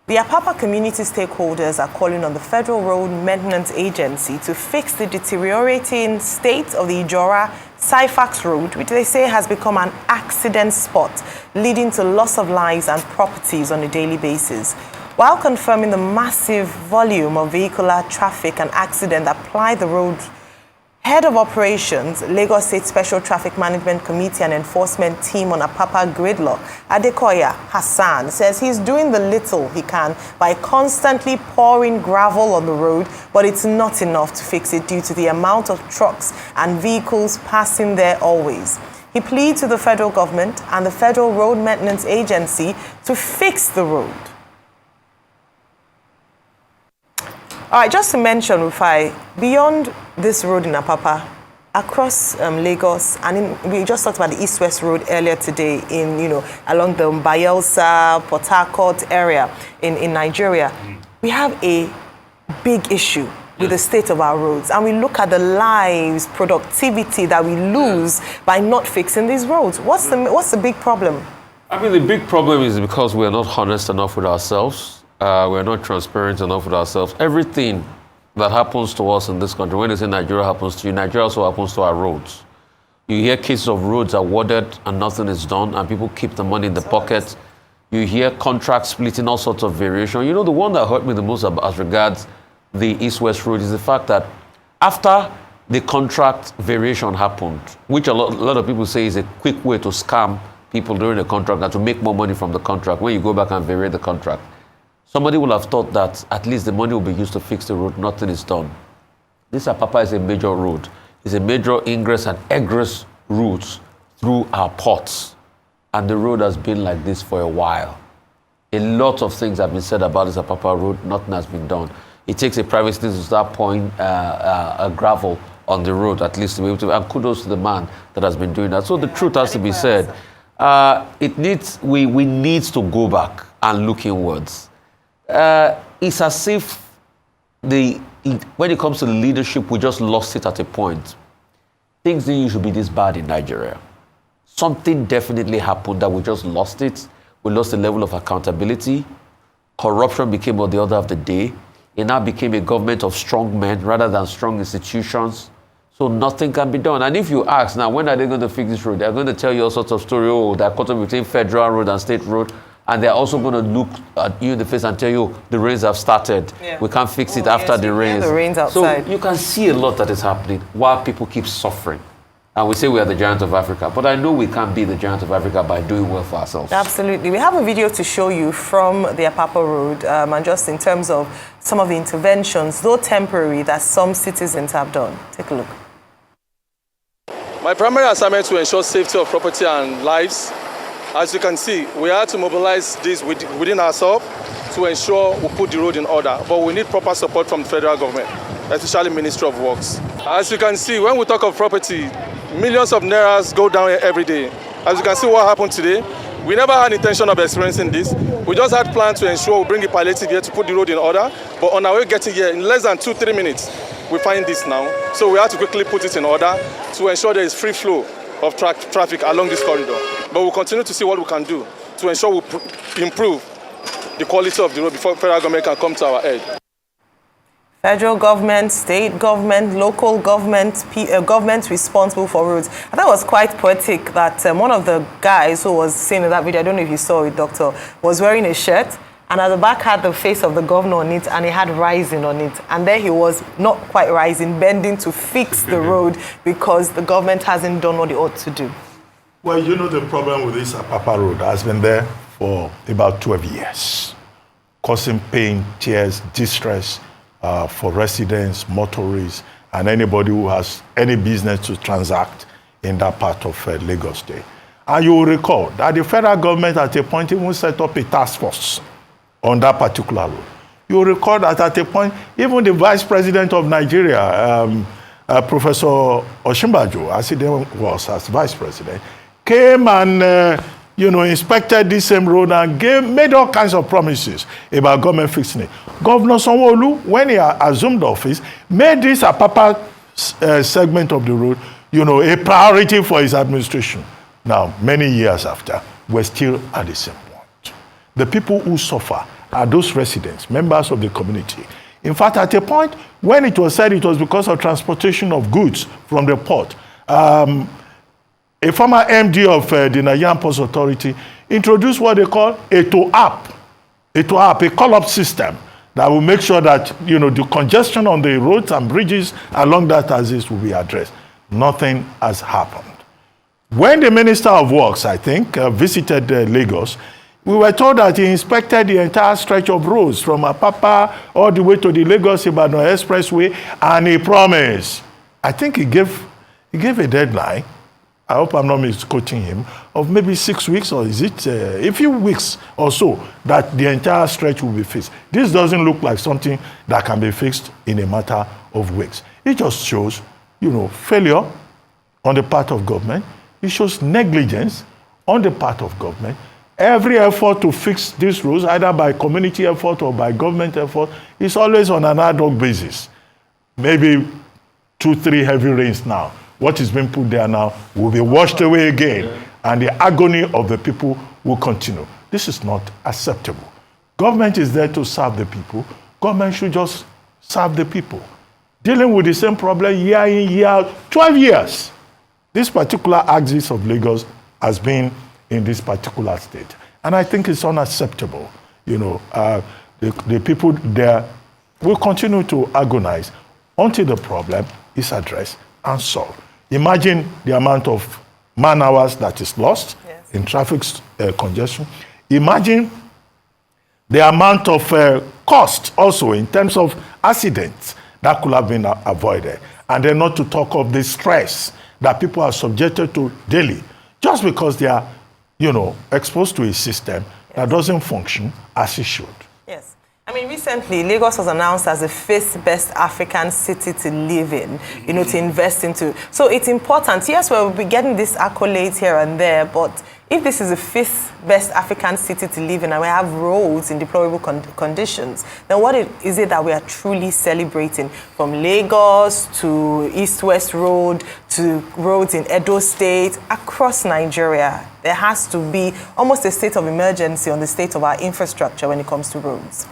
The Apapa community stakeholders are calling on the Federal Road Maintenance Agency to fix the deteriorating state of the Ijora-Syfax Road, which they say has become an accident spot, leading to loss of lives and properties on a daily basis. While confirming the massive volume of vehicular traffic and accident that ply the road, Head of Operations, Lagos State Special Traffic Management Committee and Enforcement Team on Apapa Gridlock, Adekoya Hassan, says he's doing the little he can by constantly pouring gravel on the road, but it's not enough to fix it due to the amount of trucks and vehicles passing there always. He pleads to the federal government and the Federal Road Maintenance Agency to fix the road. All right, just to mention, Rufai, beyond this road in Apapa, across Lagos, and we just talked about the East-West Road earlier today along the Bayelsa, Port Harcourt area in Nigeria, we have a big issue with the state of our roads. And we look at the lives, productivity that we lose by not fixing these roads. What's the big problem? I mean, the big problem is because we're not honest enough with ourselves. We're not transparent enough with ourselves. Everything that happens to us in this country, when they say Nigeria happens to you, Nigeria also happens to our roads. You hear cases of roads awarded and nothing is done, and people keep the money in the pocket. You hear contracts splitting, all sorts of variation. You know, the one that hurt me the most as regards the East-West Road is the fact that after the contract variation happened, which a lot of people say is a quick way to scam people during the contract and to make more money from the contract when you go back and vary the contract. Somebody will have thought that at least the money will be used to fix the road. Nothing is done. This Apapa is a major road. It's a major ingress and egress route through our ports. And the road has been like this for a while. A lot of things have been said about this Apapa road. Nothing has been done. It takes a private citizen to start pouring gravel on the road, at least to be able to. And kudos to the man that has been doing that. So the truth has to be said. We need to go back and look inwards. It's as if when it comes to the leadership, we just lost it at a point. Things didn't used to be this bad in Nigeria. Something definitely happened that we just lost it. We lost the level of accountability. Corruption became the order of the day. It now became a government of strong men rather than strong institutions. So nothing can be done. And if you ask now, when are they going to fix this road? They're going to tell you all sorts of stories. Oh, they're caught up between federal road and state road. And they're also going to look at you in the face and tell you the rains have started. Yeah. We can't fix it after the rains. The rains outside. So you can see a lot that is happening while people keep suffering. And we say we are the giant of Africa. But I know we can't be the giant of Africa by doing well for ourselves. Absolutely. We have a video to show you from the Apapa Road, and just in terms of some of the interventions, though temporary, that some citizens have done. Take a look. My primary assignment is to ensure safety of property and lives. As you can see, we had to mobilize this within ourselves to ensure we put the road in order. But we need proper support from the federal government, especially Ministry of Works. As you can see, when we talk of property, millions of nairas go down here every day. As you can see what happened today, we never had intention of experiencing this. We just had plans to ensure we bring the palliative here to put the road in order. But on our way getting here, in less than 2-3 minutes, we find this now. So we have to quickly put it in order to ensure there is free flow of traffic along this corridor. But we'll continue to see what we can do to ensure we improve the quality of the road before federal government can come to our aid. Federal government, state government, local government, governments responsible for roads. I thought it was quite poetic that one of the guys who was saying in that video, I don't know if you saw it, Doctor, was wearing a shirt and at the back had the face of the governor on it and he had rising on it. And there he was, not quite rising, bending to fix the road because the government hasn't done what it ought to do. Well, you know, the problem with this Apapa road has been there for about 12 years, causing pain, tears, distress for residents, motorists, and anybody who has any business to transact in that part of Lagos State. And you will recall that the federal government at a point even set up a task force on that particular road. You will recall that at a point, even the vice president of Nigeria, Professor Osinbajo, as he then was as vice president, came and inspected this same road and made all kinds of promises about government fixing it. Governor Sanwo-Olu, when he assumed office, made this Apapa segment of the road, a priority for his administration. Now, many years after, we're still at the same point. The people who suffer are those residents, members of the community. In fact, at a point, when it was said it was because of transportation of goods from the port, a former MD of the Nigerian Ports Authority introduced what they call a tow-up, a call-up system that will make sure that, you know, the congestion on the roads and bridges along that axis will be addressed. Nothing has happened. When the Minister of Works, I think, visited Lagos, we were told that he inspected the entire stretch of roads from Apapa all the way to the Lagos-Ibadan Expressway, and he promised, I think he gave a deadline, I hope I'm not misquoting him, of maybe 6 weeks, or is it a few weeks or so, that the entire stretch will be fixed. This doesn't look like something that can be fixed in a matter of weeks. It just shows, you know, failure on the part of government. It shows negligence on the part of government. Every effort to fix these roads, either by community effort or by government effort, is always on an ad hoc basis. Maybe 2-3 heavy rains now. What is being put there now will be washed away again, and the agony of the people will continue. This is not acceptable. Government is there to serve the people. Government should just serve the people. Dealing with the same problem year in, year out, 12 years. This particular axis of Lagos has been in this particular state. And I think it's unacceptable. You know, the people there will continue to agonize until the problem is addressed and solved. Imagine the amount of man hours that is lost in traffic congestion. Imagine the amount of cost also in terms of accidents that could have been avoided. And then not to talk of the stress that people are subjected to daily just because they are, you know, exposed to a system that doesn't function as it should. Yes. I mean, recently, Lagos was announced as the 5th best African city to live in, you know, to invest into. So it's important. Yes, we'll be getting this accolades here and there, but if this is the 5th best African city to live in and we have roads in deplorable conditions, then what is it that we are truly celebrating? From Lagos to East-West Road to roads in Edo State, across Nigeria, there has to be almost a state of emergency on the state of our infrastructure when it comes to roads.